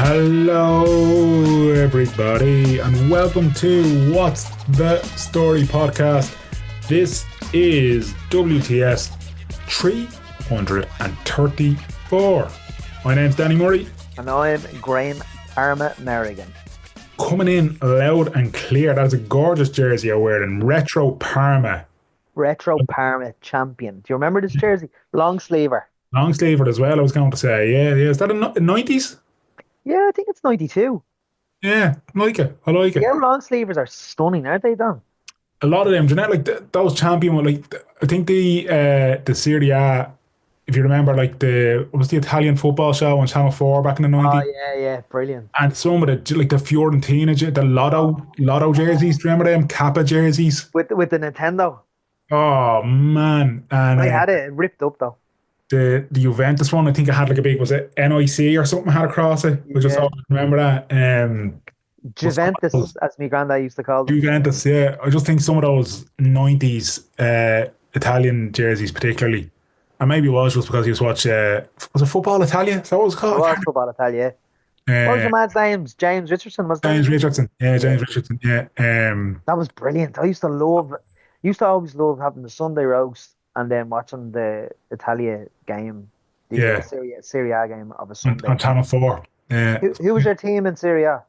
Hello, everybody, and welcome to What's the Story podcast. This is WTS 334. My name's Danny Murray. And I'm Graham Arma Merrigan. Coming in loud and clear. That's a gorgeous jersey you're wearing. Retro Parma. Retro Parma champion. Do you remember this jersey? Long sleever. Long sleever as well, I was going to say. Yeah. Is that a 90s? Yeah, I think it's 92. Yeah, I like it. Yeah, long sleevers are stunning, aren't they, Dan? A lot of them, do you know, like those champion ones, like I think the Serie A, if you remember, like what was the Italian football show on Channel 4 back in the 90s? Oh, yeah, brilliant. And some of the, like the Fiorentina, the Lotto jerseys, do you remember them? Kappa jerseys? With the Nintendo. Oh, man. And I had it ripped up, though. The Juventus one, I think it had like a big, was it NIC or something had across it? I just remember that. Juventus, as my granddad used to call them. Juventus, yeah. I just think some of those 90s Italian jerseys particularly, and maybe it was just because he was watching, was it Football Italia? Is that what it was called? It was Football Italia. What was the man's name? James Richardson, was that? James Richardson, yeah. That was brilliant. I used to always love having the Sunday roast and then watching the Italia game, Serie A game of a Sunday. On Channel 4. Who was your team in Serie A?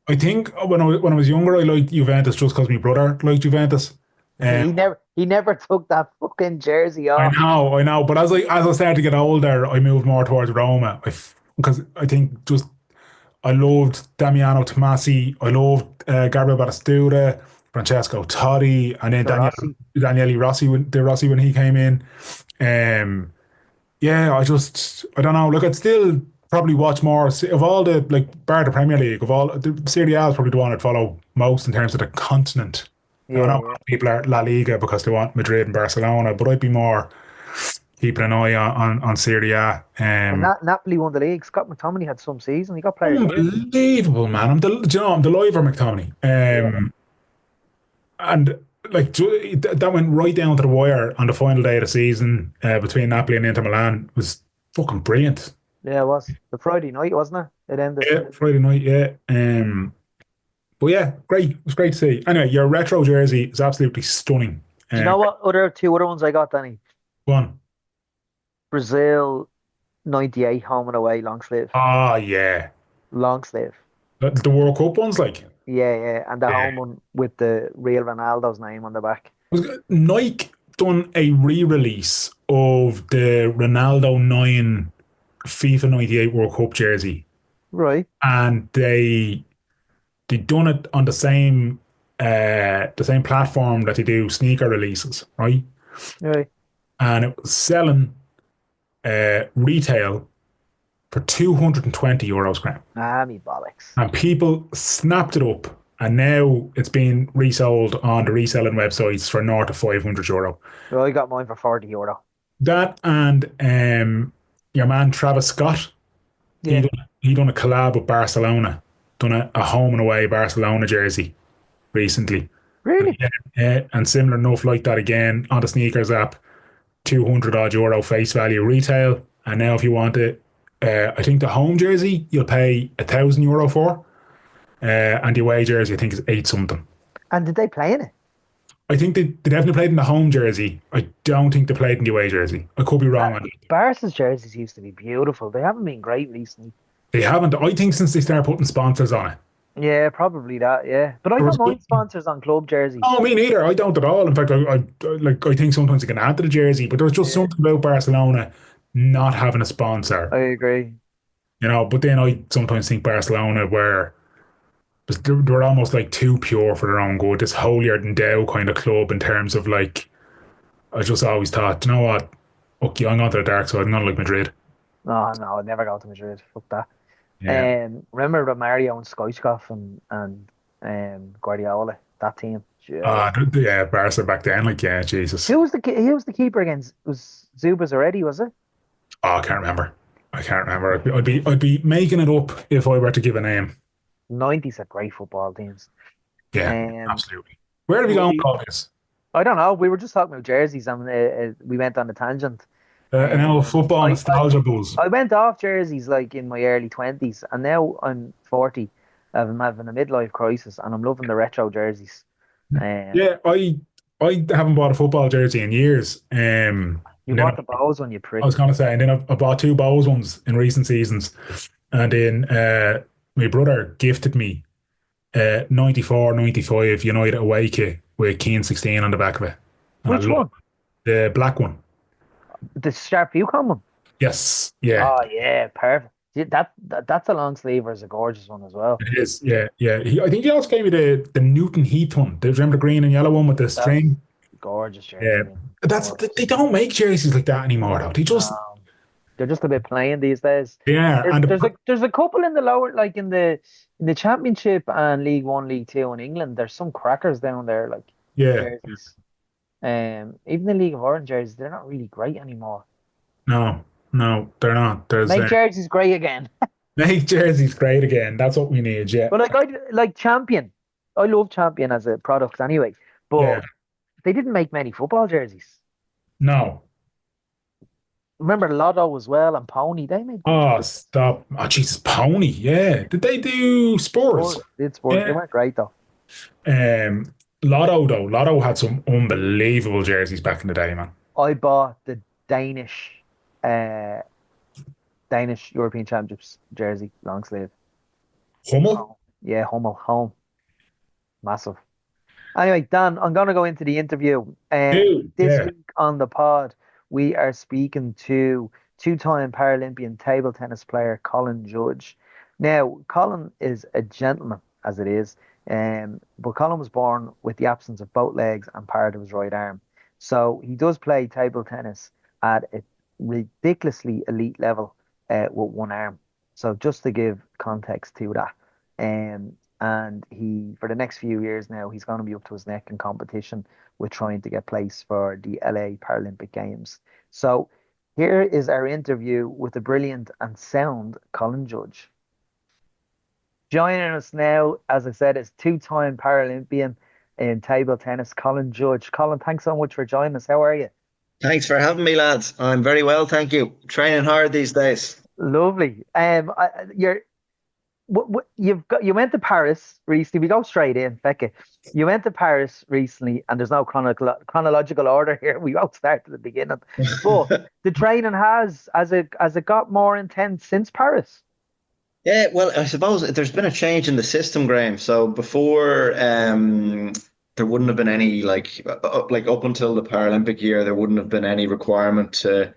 I think when I was younger, I liked Juventus just because my brother liked Juventus. He never took that fucking jersey off. I know. But as I started to get older, I moved more towards Roma. Because I think I loved Damiano Tomasi. I loved Gabriel Batistuta, Francesco Totti, and then Daniele Rossi when he came in. I don't know. Look, I'd still probably watch more of all the, like, bar the Premier League, of all the Serie A is probably the one I'd follow most in terms of the continent. I know people are La Liga because they want Madrid and Barcelona, but I'd be more keeping an eye on Serie A. Napoli won the league. Scott McTominay had some season. He got players. Unbelievable, man. I'm delighted for McTominay. And like that went right down to the wire on the final day of the season between Napoli and Inter Milan. It was fucking brilliant. Yeah, it was. The Friday night, wasn't it? It ended. Yeah, Friday night, yeah. But yeah, great. It was great to see. Anyway, your retro jersey is absolutely stunning. Do you know what two other ones I got, Danny? One. Brazil 98 home and away long sleeve. Ah, yeah. Long sleeve. The World Cup ones, like? Yeah. And the home one with the real Ronaldo's name on the back. Nike done a re-release of the Ronaldo 9 FIFA 98 World Cup jersey. Right. And they done it on the same platform that they do sneaker releases, right? Right. And it was selling retail for €220, Graham. Me bollocks. And people snapped it up, and now it's being resold on the reselling websites for north of €500. Well, I got mine for €40. That and your man Travis Scott, he done a collab with Barcelona, done a home and away Barcelona jersey recently. Really? And similar enough like that again on the sneakers app, €200 face value retail. And now if you want it, I think the home jersey you'll pay €1,000 for, and the away jersey I think is 8 something. And did they play in it? I think they definitely played in the home jersey. I don't think they played in the away jersey. I could be wrong on it. Barca's jerseys used to be beautiful. They haven't been great recently. They haven't. I think since they started putting sponsors on it. Yeah, probably that. Yeah, but I got mine sponsors on club jerseys. Oh, me neither. I don't at all. In fact, I think sometimes you can add to the jersey, but there's just something about Barcelona not having a sponsor. I agree. You know, but then I sometimes think Barcelona they're almost like too pure for their own good. This holier than thou kind of club in terms of, like, I just always thought, you know what? Okay, I'm going to the dark side. I'm not like Madrid. No, I'd never go to Madrid. Fuck that. Yeah. Remember that Mario and Stoichkov and Guardiola, that team. Yeah, Barca back then, like, yeah, Jesus. Who was the keeper against? Was Zubas already? Was it? Oh, I can't remember. I'd be making it up if I were to give a name. 90s are great football teams. Yeah, absolutely. Where are we going with all this? I don't know. We were just talking about jerseys and we went on a tangent. And now Um, football I, I nostalgia buzz. I went off jerseys like in my early 20s, and now I'm 40. I'm having a midlife crisis, and I'm loving the retro jerseys. Um, Yeah, I haven't bought a football jersey in years. you And then bought the bows on, you I was prick. gonna say, and then I bought two Bose ones in recent seasons, and then my brother gifted me 94, 95 United away kit with Keen 16 on the back of it, and I Which love one? the black one. The Sharp Yukon one. Yes, yeah, Oh yeah, perfect. See, that's a long sleeve, is a gorgeous one as well. it is. Yeah, yeah. I think he also gave me the Newton Heath one. Do you remember the green and yellow one with the That's string? gorgeous Yeah, jersey, man. that's they Gorgeous. don't make jerseys like that anymore though. They just No, they're just a bit plain these days. yeah, and There's a couple in the lower, like in the Championship and League One, League Two in England. There's some crackers down there, like yeah, jerseys. Even the League of Ireland jerseys, they're not really great anymore. no, no, they're not. There's Make jerseys great again. make jerseys great again. That's what we need. Yeah, But I like Champion. I love Champion as a product anyway. yeah. But they didn't make many football jerseys. No. Remember Lotto as well and Pony. They made good Oh, jerseys. stop. Oh, Jesus, Pony. Yeah. Did they do Spurs? Spurs did Spurs. They Yeah. weren't great though. Um, Lotto, though. Lotto had some unbelievable jerseys back in the day, man. I bought the uh, Danish European Championships jersey, long sleeve. Hummel? Oh, yeah, Hummel, home, massive. Anyway, Dan, I'm going to go into the interview. Dude, This yeah. week on the pod, we are speaking to two-time Paralympian table tennis player Colin Judge. Now, Colin is a gentleman, as it is, but Colin was born with the absence of both legs and part of his right arm. So he does play table tennis at a ridiculously elite level with one arm. So just to give context to that. And he, for the next few years now, he's going to be up to his neck in competition with trying to get place for the LA Paralympic Games. So here is our interview with the brilliant and sound Colin Judge. Joining us now, as I said, is two-time Paralympian in table tennis, Colin Judge. Colin, thanks so much for joining us. How are you? Thanks for having me, lads. I'm very well, thank you. Training hard these days. Lovely. You went to Paris recently. We go straight in, Becca. You went to Paris recently, and there's no chronological order here. We won't start at the beginning. But the training has it got more intense since Paris? Yeah, well, I suppose there's been a change in the system, Graham. So before, there wouldn't have been any like up until the Paralympic year, there wouldn't have been any requirement to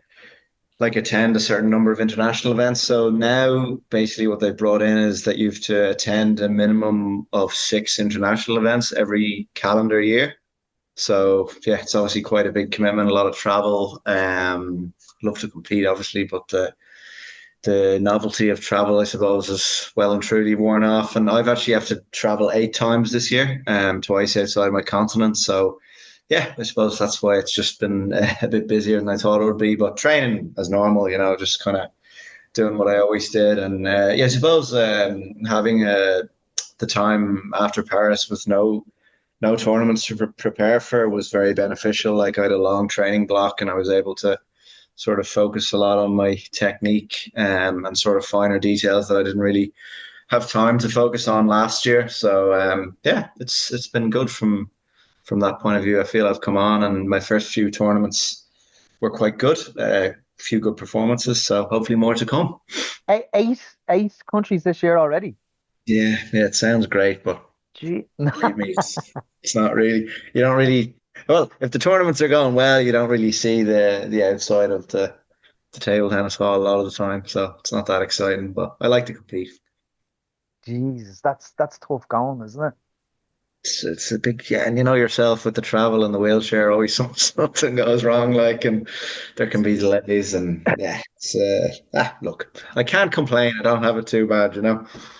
like attend a certain number of international events. So now basically what they've brought in is that you have to attend a minimum of 6 international events every calendar year. So yeah, it's obviously quite a big commitment, a lot of travel. Love to compete, obviously, but the novelty of travel, I suppose, is well and truly worn off. And I've actually have to travel 8 times this year, twice outside my continent. So yeah, I suppose that's why it's just been a bit busier than I thought it would be. But training as normal, just kind of doing what I always did. And yeah, I suppose having the time after Paris with no tournaments to prepare for was very beneficial. Like I had a long training block, and I was able to sort of focus a lot on my technique and sort of finer details that I didn't really have time to focus on last year. So yeah, it's been good from that point of view. I feel I've come on, and my first few tournaments were quite good. A few good performances, so hopefully more to come. Eight countries this year already. Yeah, it sounds great, but Gee. believe me, it's not really. You don't really. Well, if the tournaments are going well, you don't really see the outside of the table tennis hall a lot of the time, so it's not that exciting. But I like to compete. Jesus, that's tough going, isn't it? It's a big, yeah, and you know yourself with the travel and the wheelchair, always something goes wrong, like, and there can be delays, and yeah, look, I can't complain. I don't have it too bad.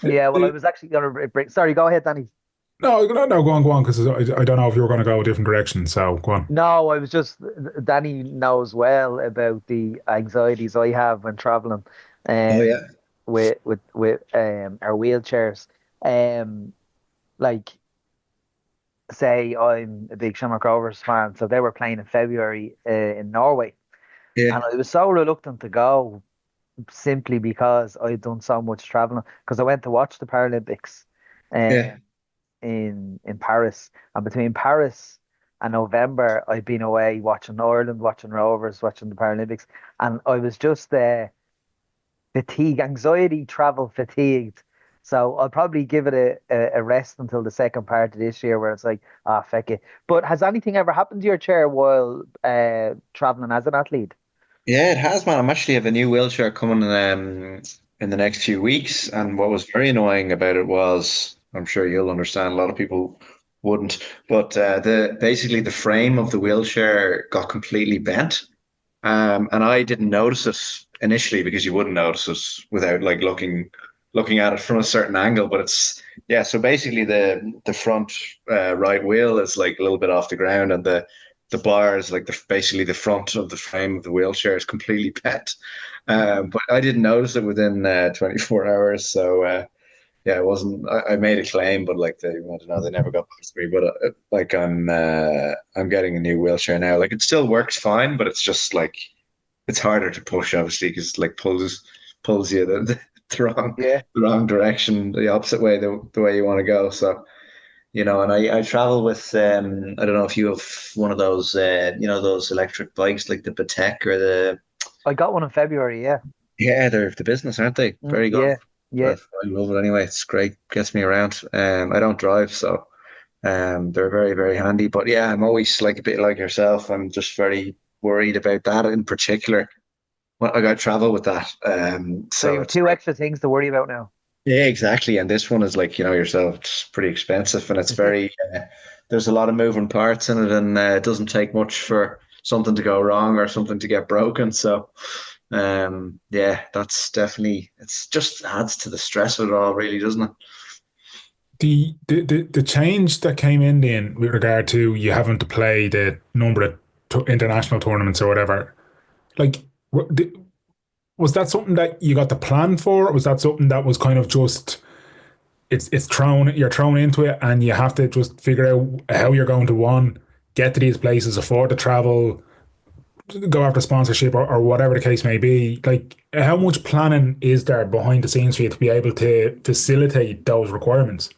Yeah, well, I was actually going to bring. Sorry, go ahead, Danny. No, no, no, go on, because I don't know if you were going to go a different direction. So go on. No, I was just Danny knows well about the anxieties I have when traveling, Oh um, yeah. with our wheelchairs. Um, like say I'm a big Shamrock Rovers fan, so they were playing in February in Norway, Yeah, and I was so reluctant to go simply because I'd done so much traveling. Because I went to watch the Paralympics, yeah. um, in Paris, and between Paris and November, I'd been away watching Ireland, watching Rovers, watching the Paralympics, and I was just fatigue, anxiety, travel fatigued. So I'll probably give it a rest until the second part of this year, where it's like, ah, feck it. But has anything ever happened to your chair while traveling as an athlete? Yeah, it has, man. I'm actually have a new wheelchair coming in the next few weeks. And what was very annoying about it was, I'm sure you'll understand, a lot of people wouldn't, but the basically the frame of the wheelchair got completely bent. And I didn't notice it initially because you wouldn't notice it without like looking at it from a certain angle. But it's yeah. So basically, the front right wheel is like a little bit off the ground, and the bars like basically the front of the frame of the wheelchair is completely bent. But I didn't notice it within 24 hours. So yeah, it wasn't. I made a claim, but like I don't know, they never got back to me. But like I'm getting a new wheelchair now. Like it still works fine, but it's just like it's harder to push, obviously, because like pulls you Yeah. the wrong direction, the opposite way, the way you want to go. So and I travel with I don't know if you have one of those those electric bikes like the Patek or the I got one in February, yeah. yeah, they're the business, aren't they? Very good. Yeah, yeah. I love it anyway. It's great, gets me around. I don't drive, so they're very, very handy. But yeah, I'm always like a bit like yourself. I'm just very worried about that in particular. Well, I got to travel with that. So you So have it's two extra things to worry about now. yeah, exactly. And this one is like, yourself, it's pretty expensive and it's very, there's a lot of moving parts in it and it doesn't take much for something to go wrong or something to get broken. So, yeah, that's definitely, it's just adds to the stress of it all, really, doesn't it? The change that came in then with regard to you having to play the number of international tournaments or whatever, like, was that something that you got to plan for? Or was that something that was kind of just it's thrown you're thrown into it and you have to just figure out how you're going to one get to these places, afford to travel, go after sponsorship or whatever the case may be? Like, how much planning is there behind the scenes for you to be able to facilitate those requirements?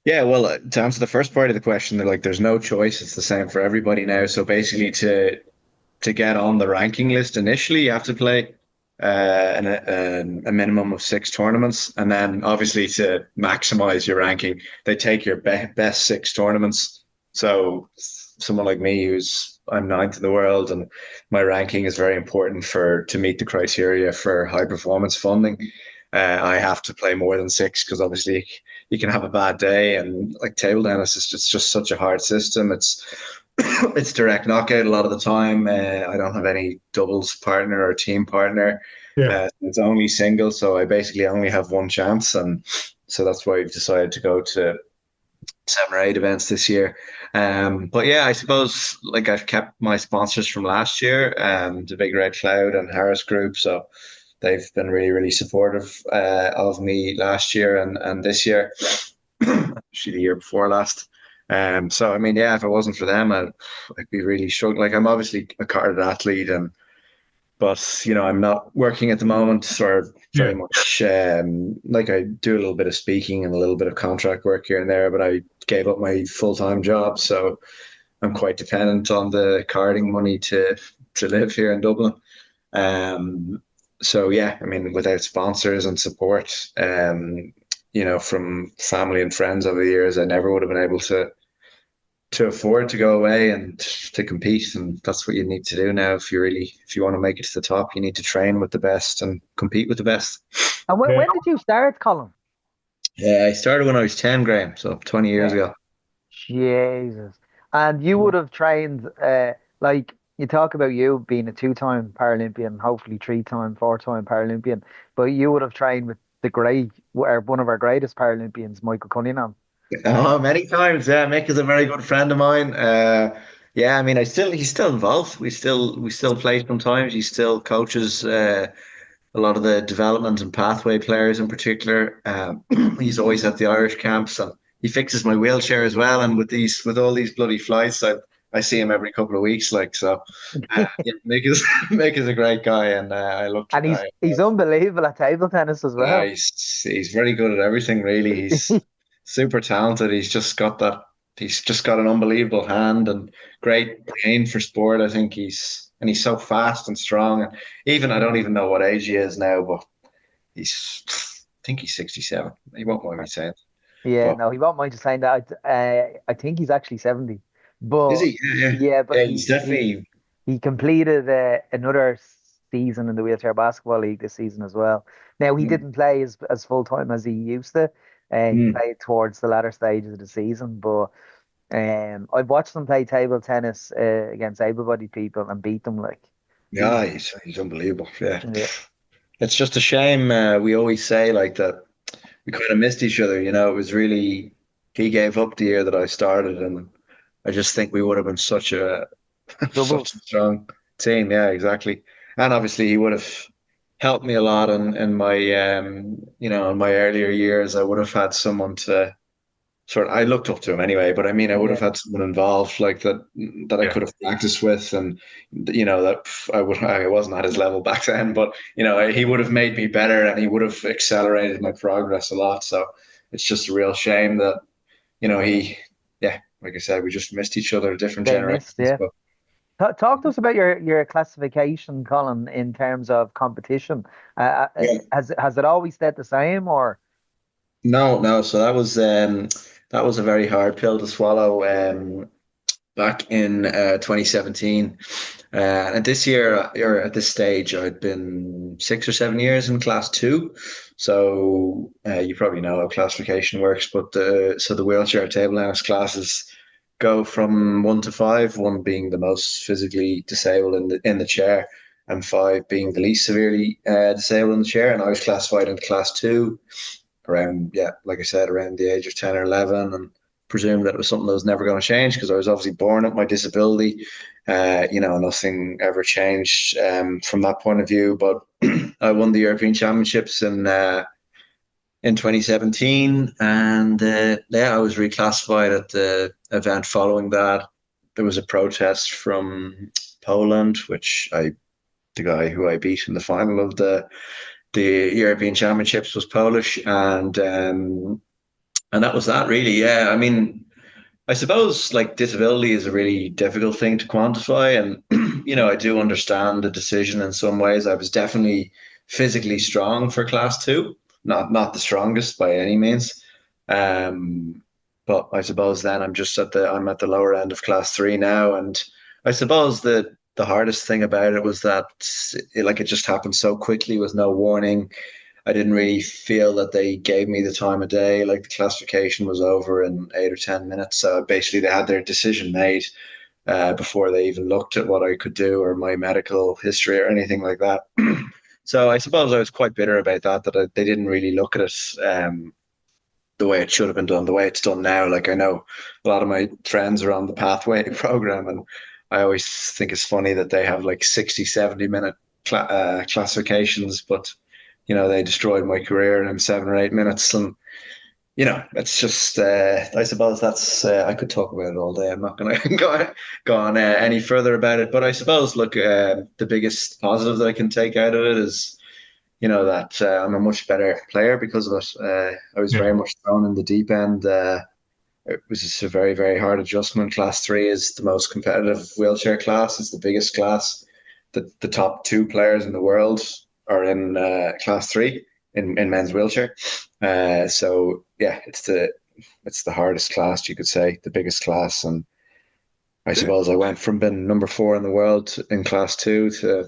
Yeah, well, to answer the first part of the question, like, there's no choice. It's the same for everybody now. So basically, to get on the ranking list initially, you have to play a minimum of six tournaments, and then obviously to maximize your ranking, they take your best six tournaments. So someone like me, who's I'm ninth in the world, and my ranking is very important for to meet the criteria for high performance funding. I have to play more than six because obviously you can have a bad day, and like table tennis is just such a hard system. It's it's direct knockout a lot of the time. I don't have any doubles partner or team partner. Yeah. It's only single, so I basically only have one chance, and so that's why I've decided to go to 7 or 8 events this year. But yeah, I suppose like I've kept my sponsors from last year, the Big Red Cloud and Harris Group, so they've been really, really supportive of me last year and this year, actually the year before last. So I mean, yeah, if it wasn't for them, I'd be really struggling. Like I'm obviously a carded athlete, and but I'm not working at the moment, or very Yeah. much like I do a little bit of speaking and a little bit of contract work here and there. But I gave up my full time job, so I'm quite dependent on the carding money to live here in Dublin. Um, so yeah, I mean, without sponsors and support, from family and friends over the years, I never would have been able to afford to go away and to compete. And that's what you need to do now. If you want to make it to the top, you need to train with the best and compete with the best. And Yeah. when did you start, Colin? Yeah, I started when I was 10, Graham, so 20 years Yeah. ago. Jesus. And you would have trained, like you talk about you being a two-time Paralympian, hopefully three-time, four-time Paralympian, but you would have trained with the great, or one of our greatest Paralympians, Michael Cunningham. Oh, many times. Yeah, Mick is a very good friend of mine. Yeah, I mean, he's still involved. We still play sometimes. He still coaches a lot of the development and pathway players in particular. He's always at the Irish camps, and he fixes my wheelchair as well. And with all these bloody flights, I see him every couple of weeks, like so. Yeah, Mick is Mick is a great guy, and And he's unbelievable at table tennis as well. he's very good at everything, really. He's super talented. He's just got that. He's just got an unbelievable hand and great brain for sport. I think he's so fast and strong. And even I don't even know what age he is now, but I think he's 67. He won't mind me saying, Yeah, but no, he won't mind you saying that. I think he's actually 70. is But he? Yeah, yeah, yeah, but yeah. He's definitely. he completed another season in the wheelchair basketball league this season as well. Now he Mm, didn't play as full time as he used to. He mm. played towards the latter stages of the season, but I've watched him play table tennis against able-bodied people and beat them like Yeah, easy. he's unbelievable. Yeah, Yeah, it's just a shame. We always say like that. We kind of missed each other. It was really he gave up the year that I started, and I just think we would have been such a such a doubles. strong team. Yeah, exactly. And obviously, he would have helped me a lot in my in my earlier years. I would have had someone to I looked up to him anyway, but I mean, I would have Yeah, had someone involved like that I Yeah. could have practiced with, and that I wasn't at his level back then, but he would have made me better, and he would have accelerated my progress a lot. So it's just a real shame that he, yeah, like I said, we just missed each other, different they missed. generations. Yeah. But Talk to us about your classification, Colin, in terms of competition. yeah, Has it always stayed the same, or no, no. So that was a very hard pill to swallow. Back in 2017. And this year, or at this stage, I'd been 6 or 7 years in class two. So you probably know how classification works, but the wheelchair table tennis classes go from 1 to 5, one being the most physically disabled in the chair, and 5 being the least severely disabled in the chair. And I was classified in class two around, yeah, like I said, around the age of 10 or 11, and presumed that it was something that was never going to change because I was obviously born with my disability. Nothing ever changed from that point of view. But I won the European Championships in 2017, and I was reclassified at the event following that. There was a protest from Poland, the guy who I beat in the final of the European Championships was Polish, and that was that really. Yeah, I mean, I suppose like disability is a really difficult thing to quantify, and I do understand the decision in some ways. I was definitely physically strong for class two, not the strongest by any means. Um, but I suppose then I'm at the lower end of class three now, and I suppose the hardest thing about it was that it just happened so quickly with no warning. I didn't really feel that they gave me the time of day. Like the classification was over in 8 or 10 minutes. So basically, they had their decision made before they even looked at what I could do or my medical history or anything like that. So I suppose I was quite bitter about that. They didn't really look at it the way it should have been done, the way it's done now. Like I know a lot of my friends are on the Pathway program, and I always think it's funny that they have like 60, 70 minute classifications, but they destroyed my career in 7 or 8 minutes. And, it's just, I suppose that's, I could talk about it all day. I'm not going to go on any further about it. But I suppose, look, the biggest positive that I can take out of it is, that I'm a much better player because of it. I was Yeah. very much thrown in the deep end. It was just a very, very hard adjustment. Class three is the most competitive wheelchair class. It's the biggest class. The top 2 players in the world are in class three in men's wheelchair. So yeah, it's the hardest class, you could say, the biggest class. And I suppose I went from being number 4 in the world in class two to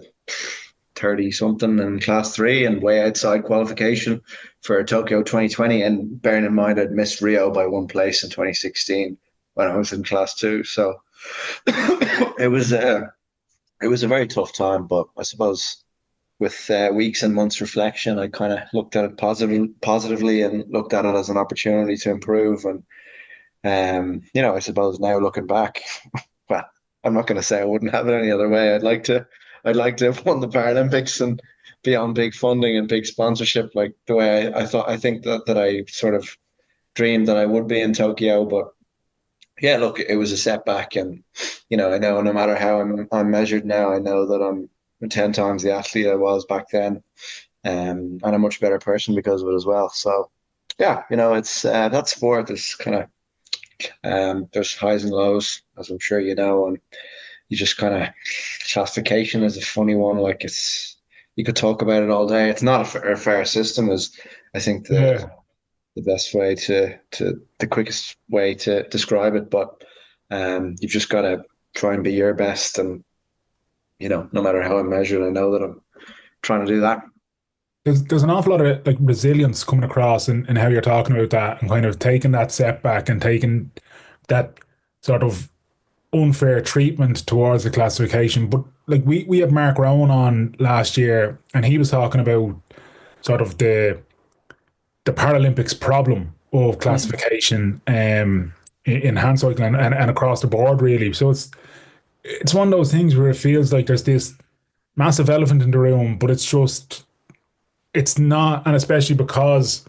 30 something in class three and way outside qualification for Tokyo 2020. And bearing in mind, I'd missed Rio by 1 place in 2016 when I was in class two. So it was a very tough time, but I suppose with weeks and months reflection, I kind of looked at it positively and looked at it as an opportunity to improve. And I suppose now looking back, well, I'm not going to say I wouldn't have it any other way. I'd like to have won the Paralympics and be on big funding and big sponsorship, like the way I think that I sort of dreamed that I would be in Tokyo. But yeah, look, it was a setback, and I know no matter how I'm measured now, I know that I'm 10 times the athlete I was back then, and a much better person because of it as well. So, yeah, it's that sport. There's kind of there's highs and lows, as I'm sure you know, and you just kind of classification is a funny one. Like you could talk about it all day. It's not a fair system, is I think Yeah. the best way to the quickest way to describe it. But you've just got to try and be your best, and no matter how I'm measured, I know that I'm trying to do that. There's an awful lot of like resilience coming across in how you're talking about that and kind of taking that setback and taking that sort of unfair treatment towards the classification. But like we had Mark Rowan on last year and he was talking about sort of the Paralympics problem of Mm. classification in hand cycling and across the board really. So it's one of those things where it feels like there's this massive elephant in the room, but it's not, and especially because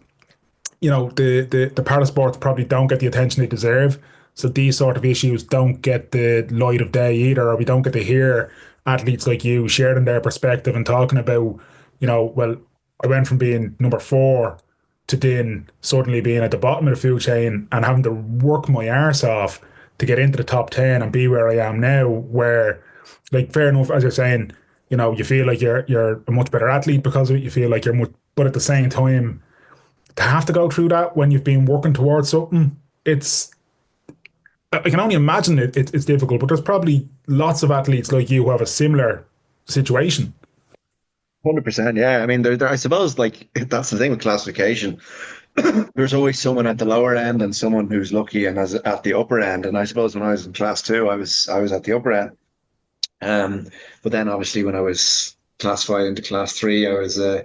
the para sports probably don't get the attention they deserve. So these sort of issues don't get the light of day either, or we don't get to hear athletes like you sharing their perspective and talking about, well, I went from being number four to then suddenly being at the bottom of the food chain and having to work my arse off to get into the top 10 and be where I am now, where like fair enough, as you're saying, you feel like you're a much better athlete because of it. You feel like you're much, but at the same time, to have to go through that when you've been working towards something, I can only imagine it's difficult, but there's probably lots of athletes like you who have a similar situation. 100%. Yeah. I mean, I suppose like that's the thing with classification. There's always someone at the lower end and someone who's lucky and is at the upper end. And I suppose when I was in class two, I was at the upper end. Um, but then obviously when I was classified into class three, I was a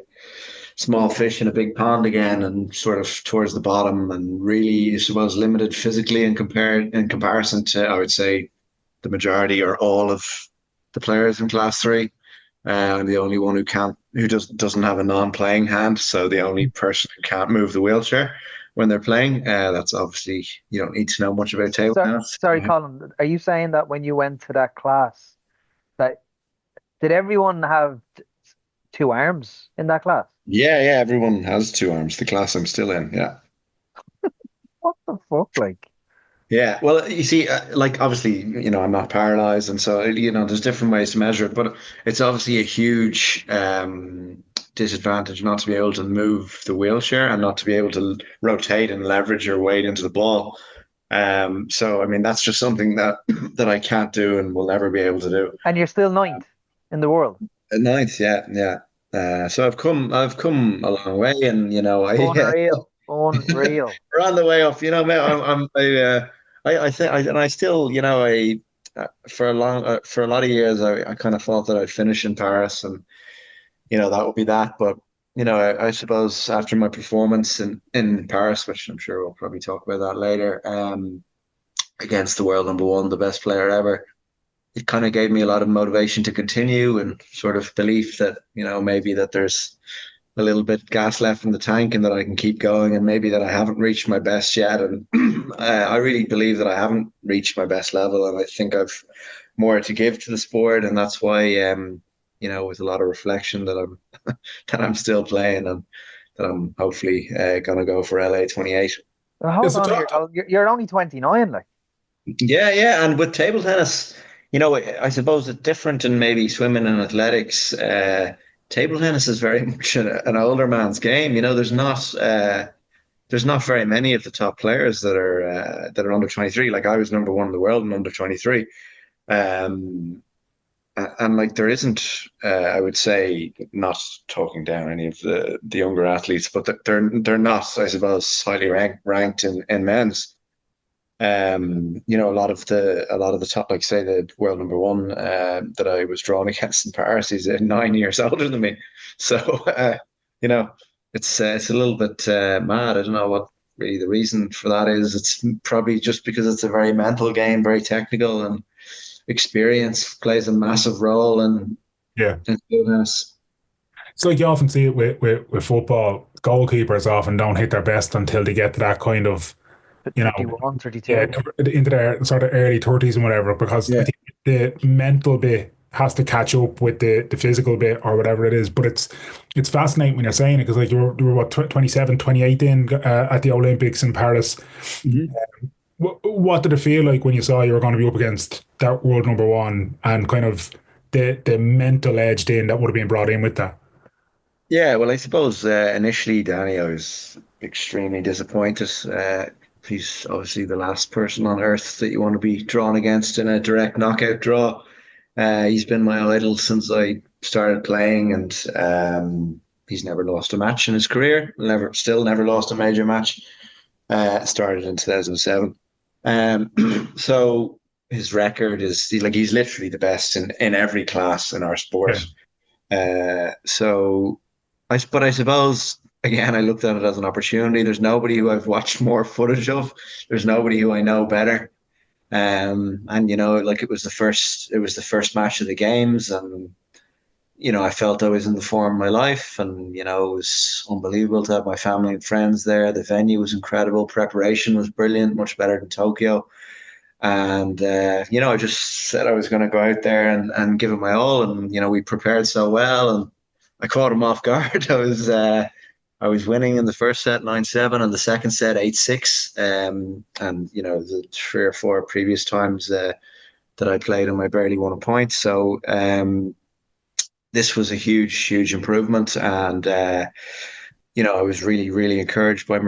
small fish in a big pond again, and sort of towards the bottom, and really, I suppose, limited physically in comparison to, I would say, the majority or all of the players in class three. I'm the only one who doesn't have a non-playing hand, so the only person who can't move the wheelchair when they're playing. That's obviously you don't need to know much about table So, tennis. sorry, Colin, are you saying that when you went to that class, that did everyone have two arms in that class? Yeah, yeah, everyone has two arms. The class I'm still in, yeah. What the fuck, like? Yeah, well, you see, like obviously, I'm not paralyzed, and so there's different ways to measure it, but it's obviously a huge disadvantage not to be able to move the wheelchair and not to be able to rotate and leverage your weight into the ball. So I mean, that's just something that that I can't do and will never be able to do. And you're still ninth in the world. Ninth, yeah, yeah. So I've come a long way, and Unreal, unreal. we're on the way up. Mate, I think, and I still, for a lot of years, I kind of thought that I'd finish in Paris, and that would be that. But I suppose after my performance in Paris, which I'm sure we'll probably talk about that later, against the world number one, the best player ever, it kind of gave me a lot of motivation to continue, and sort of belief that maybe that there's a little bit gas left in the tank and that I can keep going, and maybe that I haven't reached my best yet. And I really believe that I haven't reached my best level, and I think I've more to give to the sport, and that's why with a lot of reflection that I'm that I'm still playing, and that I'm hopefully gonna go for LA 28. Well, Yeah, hold so on here, Colin. You're only 29, like. Yeah, yeah, and with table tennis, I suppose it's different in maybe swimming and athletics. Table tennis is very much an older man's game. There's not very many of the top players that are under 23. Like I was number one in the world in under 23. Um, and like there isn't, I would say, not talking down any of the younger athletes, but they're not, I suppose, highly ranked in men's. A lot of the top, like say the world number one that I was drawn against in Paris, he's 9 years older than me. So you know, it's a little bit mad. I don't know what really the reason for that is. It's probably just because it's a very mental game, very technical, and experience plays a massive role Yeah. in tennis. It's like you often see it with football. Goalkeepers often don't hit their best until they get to that kind of you know, 31, yeah, 32. into their sort of early 30s and whatever, because I Yeah. think the mental bit has to catch up with the physical bit or whatever it is. But it's fascinating when you're saying it, because like you were what, 27, 28 in at the Olympics in Paris. Mhm. What did it feel like when you saw you were going to be up against that world number one, and kind of the mental edge then that would have been brought in with that? Yeah, well, I suppose initially, Danny, I was extremely disappointed. He's obviously the last person on earth that you want to be drawn against in a direct knockout draw. He's been my idol since I started playing, and he's never lost a match in his career. Still never lost a major match. Started in 2007. So his record is like he's literally the best in every class in our Yeah. sport. So but I suppose again, I looked at it as an opportunity. There's nobody who I've watched more footage of. There's nobody who I know better. And like it was the first match of the games, and I felt I was in the form of my life, and it was unbelievable to have my family and friends there. The venue was incredible. Preparation was brilliant, much better than Tokyo. And I just said I was going to go out there and give it my all, and we prepared so well, and I caught him off guard. I was winning in the first set 9-7, and the second set 8-6. And the 3 or 4 previous times that I played him, I barely won a point. So this was a huge, huge improvement, and I was really, really encouraged by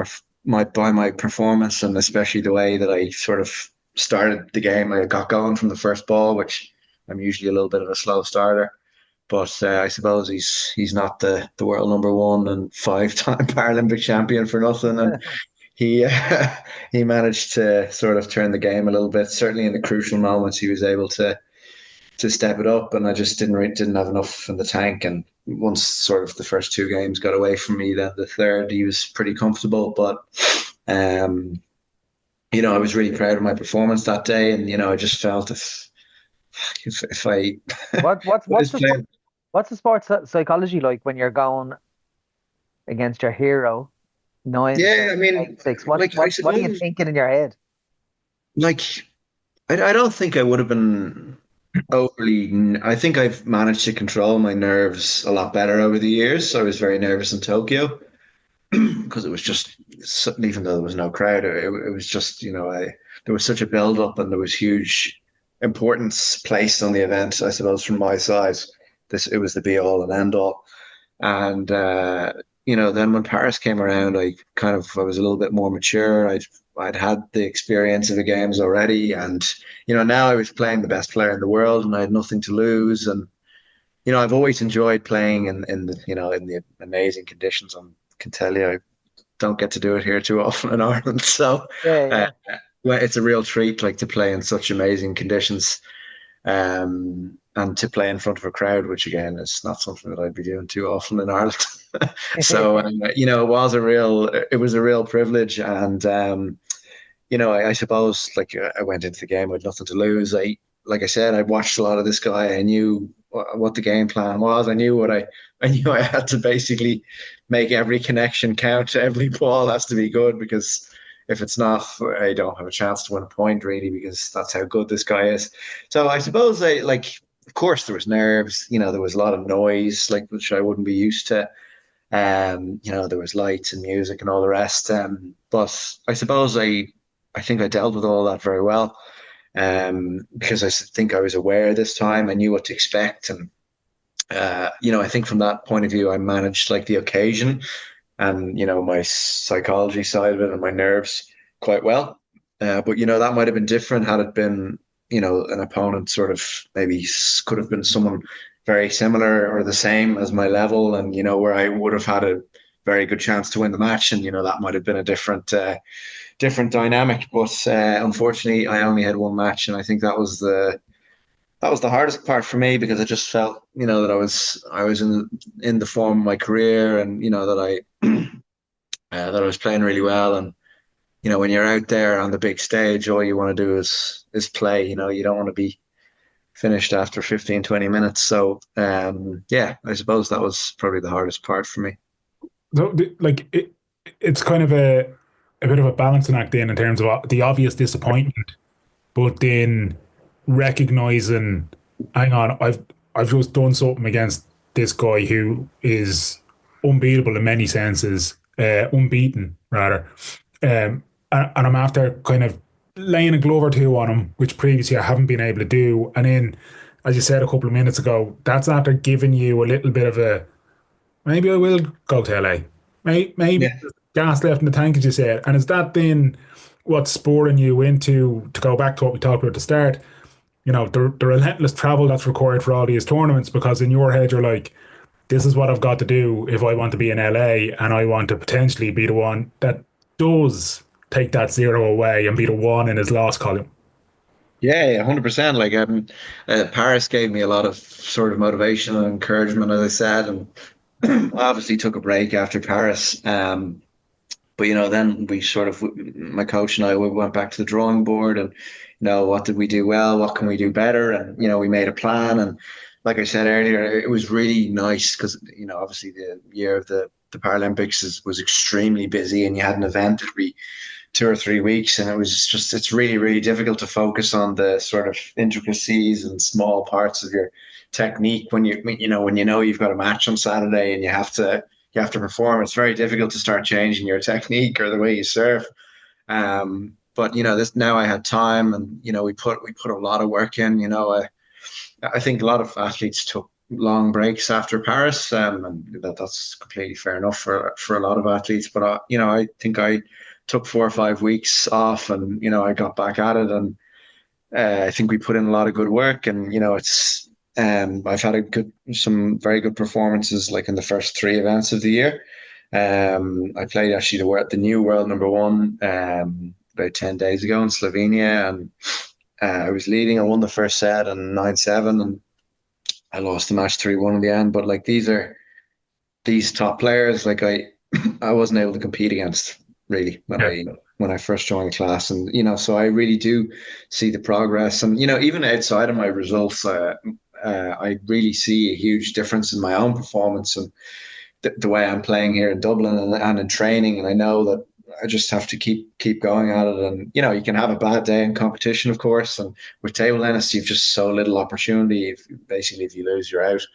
my performance, and especially the way that I sort of started the game. I got going from the first ball, which I'm usually a little bit of a slow starter. But I suppose he's not the world number one and 5-time Paralympic champion for nothing, and he he managed to sort of turn the game a little bit. Certainly in the crucial moments, he was able to step it up, and I just didn't have enough in the tank. And once sort of the first 2 games got away from me, then the third he was pretty comfortable. But um, I was really proud of my performance that day, and I just felt if I What what's was what's the playing, what's the sports psychology like when you're going against your hero? Nine, yeah, I seven, mean, eight, six. What like I what what are you suppose, thinking in your head? like I don't think I would have been overly. I think I've managed to control my nerves a lot better over the years. I was very nervous in Tokyo, because it was just, even though there was no crowd, it was just, there was such a build up, and there was huge importance placed on the event, I suppose, from my side. It was the be all and end all. And, then when Paris came around, I was a little bit more mature. I'd had the experience of the games already. And, now I was playing the best player in the world, and I had nothing to lose. And, I've always enjoyed playing in the amazing conditions. I can tell you, I don't get to do it here too often in Ireland. So Yeah, uh, yeah. well, it's a real treat, like, to play in such amazing conditions, and to play in front of a crowd, which again is not something that I'd be doing too often in Ireland. So it was a real privilege, and I suppose, like, I went into the game with nothing to lose. Like I said, I watched a lot of this guy. I knew what the game plan was. I knew I had to basically make every connection count. Every ball has to be good, because if it's not, I don't have a chance to win a point, really, because that's how good this guy is. So I suppose of course, there was nerves. There was a lot of noise, like, which I wouldn't be used to. There was lights and music and all the rest. But I suppose I think I dealt with all that very well. Because I think I was aware this time. I knew what to expect, and I think from that point of view, I managed, like, the occasion, and my psychology side of it and my nerves quite well. But that might have been different had it been an opponent, sort of, maybe could have been someone very similar or the same as my level, and where I would have had a very good chance to win the match, and that might have been a different dynamic. But unfortunately, I only had one match, and I think that was the hardest part for me, because I just felt, that I was in the form of my career, and that I was playing really well. And when you're out there on the big stage, all you want to do is play. You don't want to be finished after 15, 20 minutes. So yeah, I suppose that was probably the hardest part for me. So, like, it's kind of a bit of a balancing act in terms of the obvious disappointment, but then recognizing, hang on, I've just done something against this guy who is unbeatable in many senses, unbeaten rather, and I'm after kind of laying a glove or two on him, which previously I haven't been able to do. And then, as you said a couple of minutes ago, that's after giving you a little bit of a maybe I will go to LA. Maybe Yeah. there's gas left in the tank, as you said. And is that then what's spurring you into to go back to what we talked about at the start? You know, the relentless travel that's required for all these tournaments, because in your head you're like, this is what I've got to do if I want to be in LA and I want to potentially be the one that does take that zero away and be the one in his loss column. Yeah, 100%. Like, Paris gave me a lot of sort of motivation and encouragement, as I said, and I obviously took a break after Paris. But then we sort of, my coach and I, we went back to the drawing board, and what did we do well? What can we do better? And we made a plan. And like I said earlier, it was really nice because obviously the year of the Paralympics was extremely busy, and you had an event every 2 or 3 weeks, and it's really, really difficult to focus on the sort of intricacies and small parts of your technique when you've got a match on Saturday and you have to perform. It's very difficult to start changing your technique or the way you serve. But this now I had time, and we put a lot of work in. I think a lot of athletes took long breaks after Paris, and that's completely fair enough for a lot of athletes. But I think I took 4 or 5 weeks off, and I got back at it, and I think we put in a lot of good work, and it's I've had some very good performances, like in the first three events of the year. I played actually the new world number one about 10 days ago in Slovenia, and I was leading. I won the first set and 9-7, and I lost the match 3-1 in the end. But like these top players, like I wasn't able to compete against really Yeah. when I first joined the class, and so I really do see the progress, and even outside of my results, I really see a huge difference in my own performance and the way I'm playing here in Dublin and in training, and I know that I just have to keep going at it. And you can have a bad day in competition, of course, and with table tennis you've just so little opportunity. If you lose, you're out.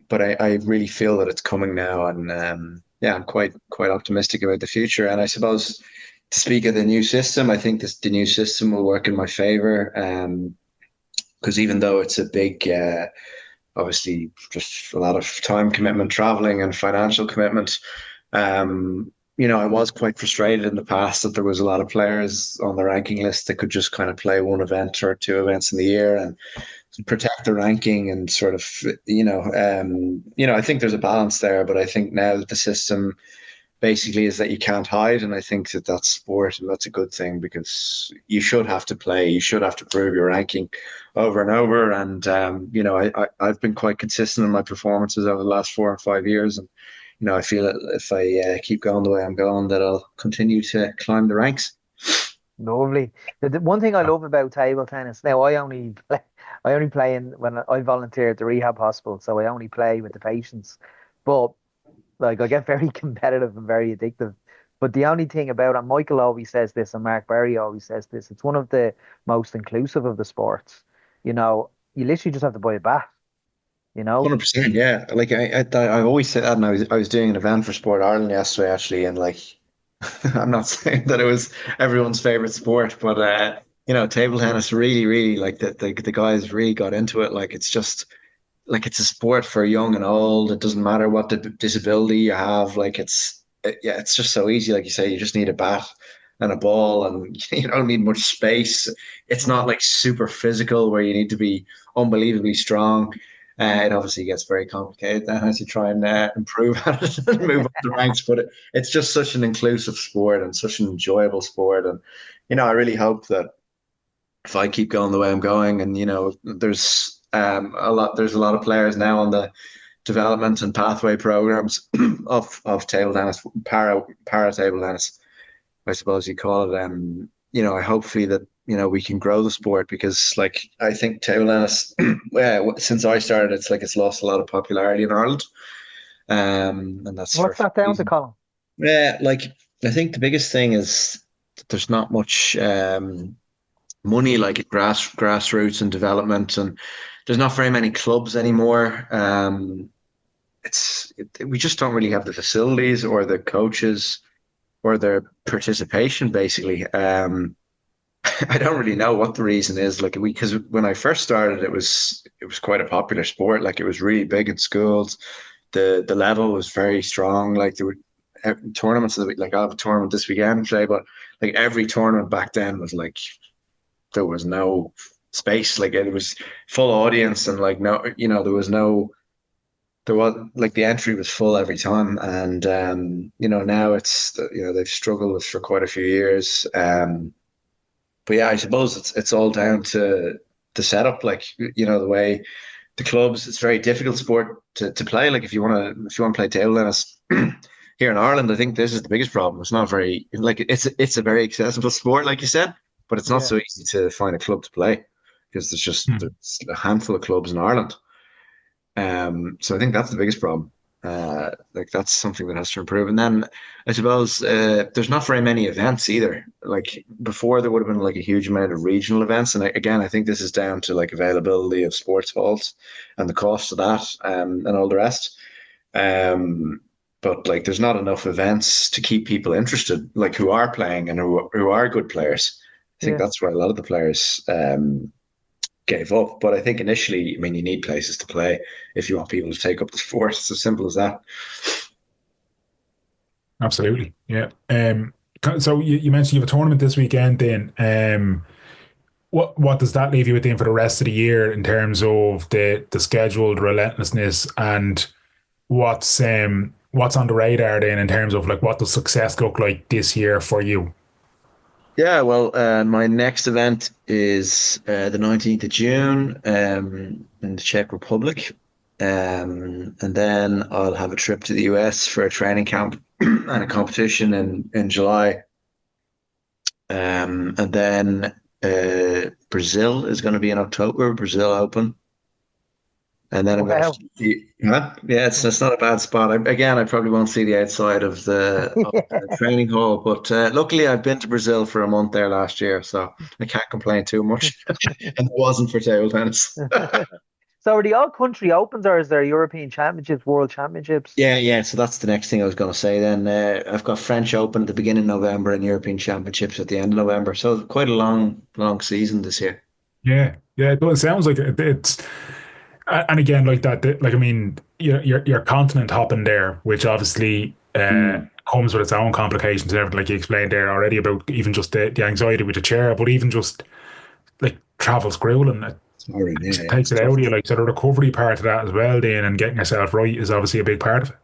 But I really feel that it's coming now, and yeah, I'm quite optimistic about the future. And I suppose, to speak of the new system, I think the new system will work in my favor. Because even though it's a big, obviously, just a lot of time commitment, traveling, and financial commitment, I was quite frustrated in the past that there was a lot of players on the ranking list that could just kind of play one event or two events in the year and protect the ranking, and sort of, I think there's a balance there. But I think now that the system basically is that you can't hide, and I think that that's sport, and that's a good thing, because you should have to play, you should have to prove your ranking over and over. And I've been quite consistent in my performances over the last 4 or 5 years, and I feel that if I keep going the way I'm going, that I'll continue to climb the ranks. Lovely. The one thing I love about table tennis, now I only play when I volunteer at the rehab hospital, so I only play with the patients. But like, I get very competitive and very addictive. But the only thing about it, Michael always says this, and Mark Berry always says this, it's one of the most inclusive of the sports. You literally just have to buy a bat, you know? 100%, yeah. Like I've always said that, and I was doing an event for Sport Ireland yesterday, actually, and like, I'm not saying that it was everyone's favorite sport, but table tennis really, really, like, the guys really got into it. Like, it's just like, it's a sport for young and old. It doesn't matter what the disability you have. Like, yeah, it's just so easy. Like you say, you just need a bat and a ball, and you don't need much space. It's not like super physical where you need to be unbelievably strong. It obviously gets very complicated then as you try and improve at it and move up the ranks. But it's just such an inclusive sport and such an enjoyable sport. And I really hope that if I keep going the way I'm going, and there's a lot of players now on the development and pathway programs of table tennis, para table tennis, I suppose you call it. I hopefully that we can grow the sport, because like, I think table tennis, since I started, it's lost a lot of popularity in Ireland, and that's for What's that down to, reason. Colin? Yeah, like, I think the biggest thing is that there's not much money like at grassroots and development, and there's not very many clubs anymore. We just don't really have the facilities or the coaches or the participation, basically. I don't really know what the reason is. Like because when I first started, it was quite a popular sport. Like it was really big in schools. The level was very strong. Like there were tournaments of the week. Like I have a tournament this weekend today, but like every tournament back then was like there was no space. Like it was full audience and like no, there was no. There was like the entry was full every time, and now it's they've struggled with for quite a few years. But yeah, I suppose it's all down to the setup, like the way the clubs. It's a very difficult sport to play. Like if you want to play table tennis here in Ireland, I think this is the biggest problem. It's not very like it's a very accessible sport, like you said, but it's not Yeah. so easy to find a club to play because there's a handful of clubs in Ireland. So I think that's the biggest problem. Like that's something that has to improve. And then I suppose there's not very many events either. Like before, there would have been like a huge amount of regional events, and again, I think this is down to like availability of sports halls and the cost of that, and all the rest. Um, but like, there's not enough events to keep people interested, like who are playing and who are good players. I think Yeah. that's where a lot of the players gave up. But I think initially, I mean, you need places to play if you want people to take up the sport. It's as simple as that. Absolutely. Yeah. So you mentioned you have a tournament this weekend then. What does that leave you with then for the rest of the year in terms of the scheduled relentlessness and what's on the radar then in terms of like what does success look like this year for you? Yeah, well, my next event is the 19th of June in the Czech Republic. And then I'll have a trip to the US for a training camp and a competition in July. And then Brazil is going to be in October, Brazil Open. And then I'm going Wow. to, huh? Yeah, it's not a bad spot. Again, I probably won't see the outside of the training hall, but luckily I've been to Brazil for a month there last year, so I can't complain too much. And it wasn't for table tennis. So are the all country opens or is there European Championships, World Championships? Yeah, yeah. So that's the next thing I was going to say. Then I've got French Open at the beginning of November and European Championships at the end of November. So quite a long, long season this year. Yeah, yeah. It sounds like it's and again like that. Like I mean, you're continent hopping there, which obviously Mm. comes with its own complications and everything. Like you explained there already about even just the anxiety with the chair, but even just like travel's grueling. It Sorry, yeah, yeah, takes it's it out tough. of you. Like so the recovery part of that as well, then, and getting yourself right is obviously a big part of it.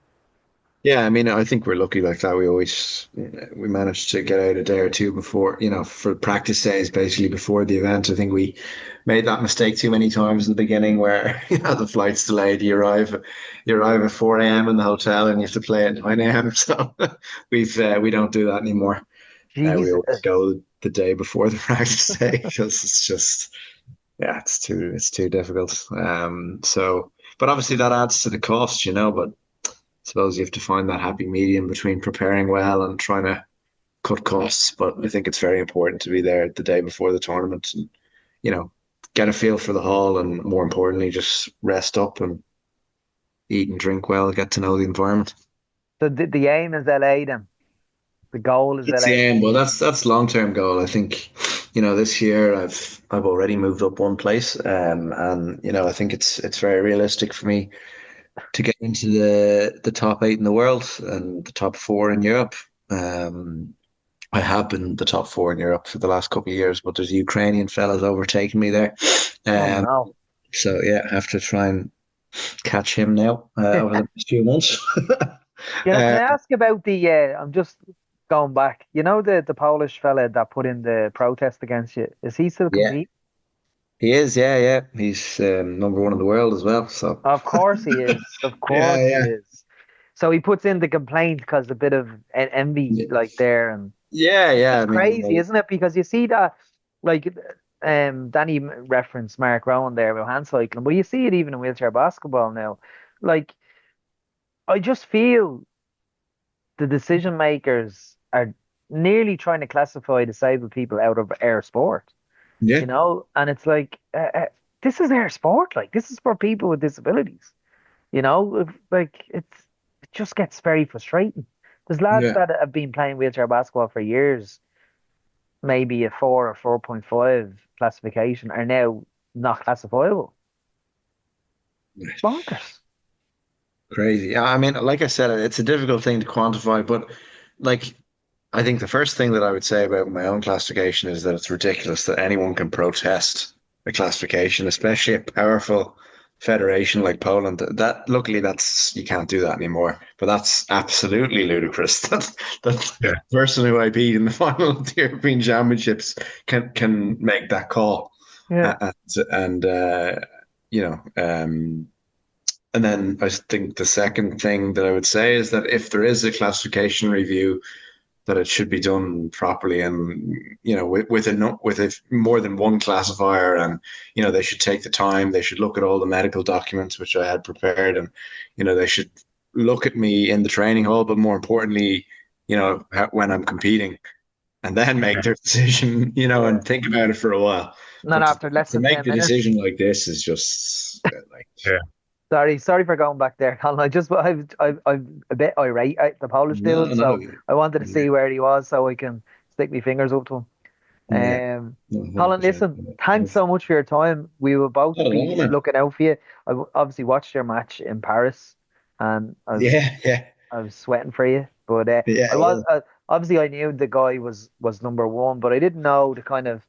Yeah, I mean, I think we're lucky like that. We managed to get out a day or two before, for practice days, basically before the event. I think we made that mistake too many times in the beginning, where the flight's delayed. You arrive at 4 a.m. in the hotel, and you have to play at 9 a.m. So we don't do that anymore. We always Jesus. go the day before the practice day because it's just yeah, it's too difficult. But obviously that adds to the cost. But suppose you have to find that happy medium between preparing well and trying to cut costs. But I think it's very important to be there the day before the tournament and, you know, get a feel for the hall and more importantly, just rest up and eat and drink well, get to know the environment. So the aim is LA then. The goal is That's the LA. aim. Well, that's long term goal. I think, this year I've already moved up one place, and I think it's very realistic for me to get into the top eight in the world and the top four in Europe. Um, I have been the top four in Europe for the last couple of years, but there's Ukrainian fellas overtaking me there. Oh Um, no. so yeah, I have to try and catch him now over the next few months. Can uh, I ask about the I'm just going back. You know the Polish fella that put in the protest against you. Is he still yeah, competing? he is. Yeah, yeah. He's number one in the world as well. So Of course he is. Of yeah, course he yeah, is. So he puts in the complaint because a bit of envy yeah, like there and yeah, yeah. it's I mean, crazy, isn't it? Because you see that like Danny referenced Mark Rowan there about hand cycling, but you see it even in wheelchair basketball now. Like I just feel the decision makers are nearly trying to classify disabled people out of our sport, Yeah, and it's like, this is our sport. Like, this is for people with disabilities. It just gets very frustrating. There's lads yeah. that have been playing wheelchair basketball for years, maybe a 4 or 4.5 classification, are now not classifiable. It's bonkers. Crazy. Yeah, I mean, like I said, it's a difficult thing to quantify, but like, I think the first thing that I would say about my own classification is that it's ridiculous that anyone can protest a classification, especially a powerful federation like Poland. That luckily that's you can't do that anymore. But that's absolutely ludicrous. That Yeah, person who I beat in the final of the European Championships can make that call. Yeah. And you know, and then I think the second thing that I would say is that if there is a classification review, that it should be done properly, and with more than one classifier, and they should take the time. They should look at all the medical documents which I had prepared, and they should look at me in the training hall, but more importantly, when I'm competing, and then make yeah, their decision, Yeah. and think about it for a while. Not But after less to than make 10 the minutes. decision like this is just like, yeah. Sorry for going back there, Colin. I'm a bit irate at the Polish no, dude, no, so I wanted to yeah, see where he was so I can stick my fingers up to him. yeah, 100%. Colin, listen, thanks so much for your time. We will both Oh, be man. looking out for you. Obviously watched your match in Paris, and Yeah, yeah, I was sweating for you. But yeah, yeah. obviously I knew the guy was number one, but I didn't know kind of,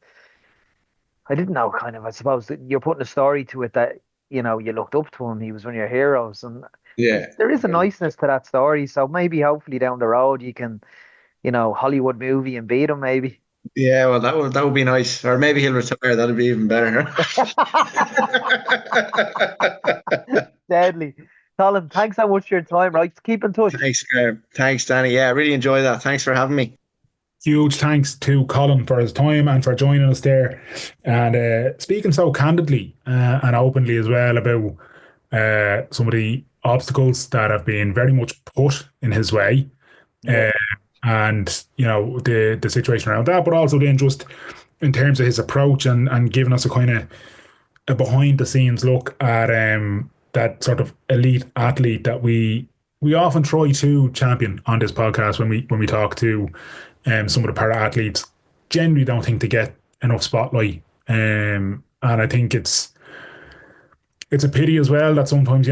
I suppose, that you're putting a story to it that, you looked up to him. He was one of your heroes. And Yeah. there is a niceness to that story. So maybe hopefully down the road you can, Hollywood movie and beat him maybe. Yeah, well, that would be nice. Or maybe he'll retire. That'd be even better. Deadly. Colin, thanks so much for your time, right? Keep in touch. Thanks, Graham. Thanks, Danny. Yeah, I really enjoyed that. Thanks for having me. Huge thanks to Colin for his time and for joining us there and speaking so candidly and openly as well about some of the obstacles that have been very much put in his way. Yeah. Uh, and the situation around that, but also then just in terms of his approach and giving us a kind of a behind the scenes look at that sort of elite athlete that we often try to champion on this podcast when we talk to some of the para athletes. Generally, don't think they get enough spotlight, and I think it's a pity as well that sometimes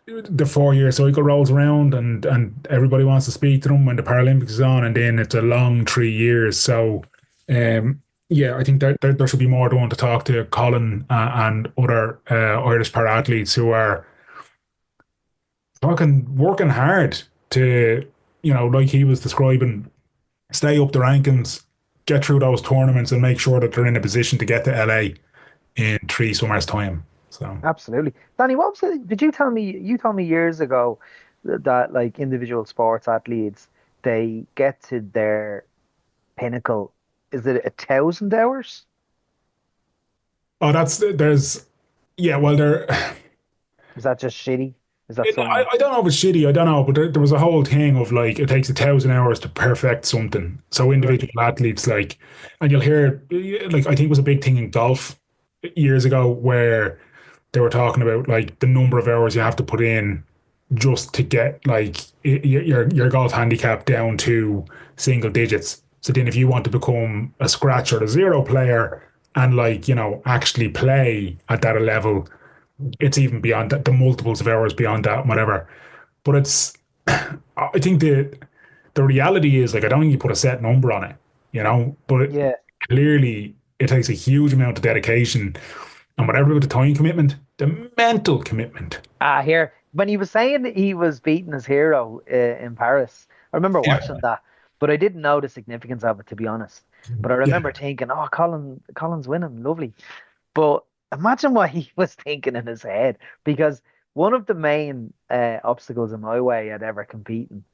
the 4 year cycle rolls around and everybody wants to speak to them when the Paralympics is on, and then it's a long 3 years. So, yeah, I think there should be more done to talk to Colin and other Irish para athletes who are working hard to, like he was describing, stay up the rankings, get through those tournaments, and make sure that they're in a position to get to LA in 3 summers' time. So. Absolutely. Danny, what was it? Did you told me years ago that like individual sports athletes, they get to their pinnacle. Is it 1,000 hours? Oh, yeah, well, Is that just shitty? Is that I don't know if it's shitty, I don't know, but there was a whole thing of like, it takes 1,000 hours to perfect something. So right? individual athletes, like, and you'll hear, like, I think it was a big thing in golf years ago where they were talking about like the number of hours you have to put in just to get like your golf handicap down to single digits. So then if you want to become a scratch or a zero player and like, actually play at that level, it's even beyond that, the multiples of hours beyond that, whatever. But I think the reality is like, I don't think you put a set number on it, but Yeah. clearly it takes a huge amount of dedication and whatever with the time commitment, the mental commitment. Here, when he was saying that he was beating his hero in Paris, I remember Yeah, watching that, but I didn't know the significance of it, to be honest. But I yeah, remember thinking, oh, Colin's winning, lovely. But imagine what he was thinking in his head, because one of the main obstacles in my way at ever competing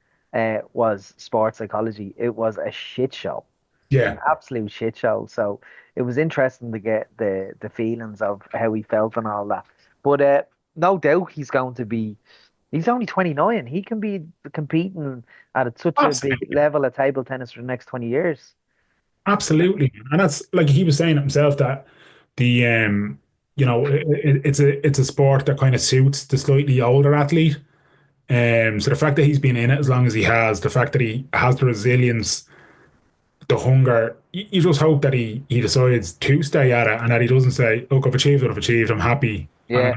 was sports psychology. It was a shit show, an yeah. absolute shit show. So it was interesting to get the feelings of how he felt and all that. But no doubt he's going to be He's only 29. He can be competing at such a big Absolutely. level of table tennis for the next 20 years. Absolutely. And that's like he was saying it himself that the it's a sport that kind of suits the slightly older athlete. So the fact that he's been in it as long as he has, the fact that he has the resilience, the hunger, you just hope that he decides to stay at it and that he doesn't say, "Look, I've achieved what I've achieved. I'm happy, and Yeah,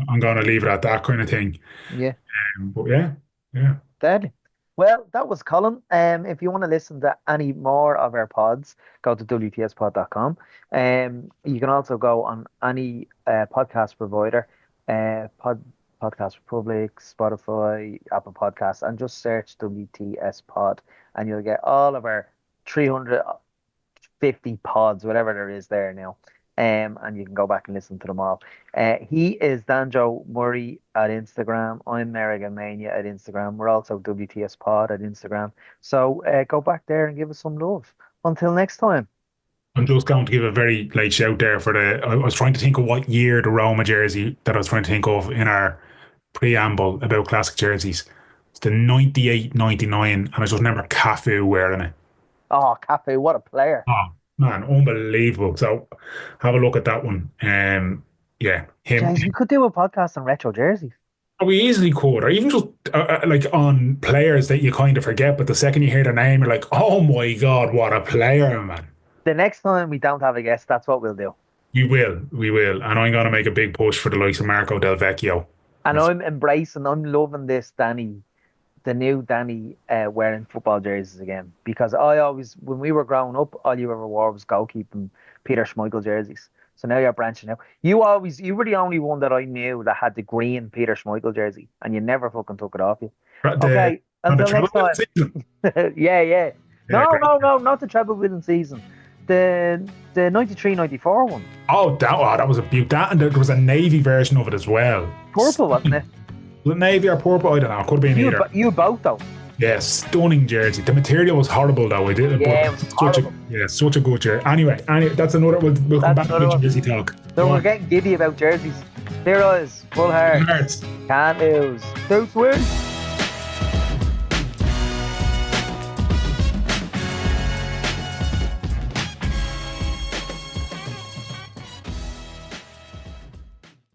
I'm gonna leave it at that," kind of thing. yeah. But yeah, yeah. Deadly. Well, that was Colin. If you want to listen to any more of our pods, go to WTSpod.com. You can also go on any podcast provider, Podcast Republic, Spotify, Apple Podcasts, and just search WTS Pod, and you'll get all of our 350 pods, whatever there is there now. And you can go back and listen to them all. He is Danjo Murray at Instagram. I'm Merrigan Mania at Instagram. We're also WTS Pod at Instagram. So go back there and give us some love. Until next time. I'm just going to give a very late shout there for I was trying to think of what year the Roma jersey that I was trying to think of in our preamble about classic jerseys. It's the 98-99, and I just remember Cafu wearing it. Oh, Cafe, what a player. Oh, man, unbelievable. So have a look at that one. Yeah, him. James, we could do a podcast on retro jerseys. We easily could, or even just like on players that you kind of forget, but the second you hear their name, you're like, oh my God, what a player, man. The next time we don't have a guest, that's what we'll do. We will. And I'm going to make a big push for the likes of Marco Del Vecchio. And I'm loving this Danny, the new Danny wearing football jerseys again. Because when we were growing up, all you ever wore was goalkeeping Peter Schmeichel jerseys. So now you're branching out. You were the only one that I knew that had the green Peter Schmeichel jersey, and you never fucking took it off you. Okay, until next time. Yeah. No, not the treble winning season. The 93-94 one. Oh, that was a beaut. That, and there was a navy version of it as well. Purple, wasn't it? Was it navy or purple? I don't know. Could have been either. You both though. Yeah, stunning jersey. The material was horrible though. It was horrible. Such a good jersey. Anyway, that's another. We'll come back to jersey talk. So we're getting giddy about jerseys. There is full heart. Can't lose. Two wins.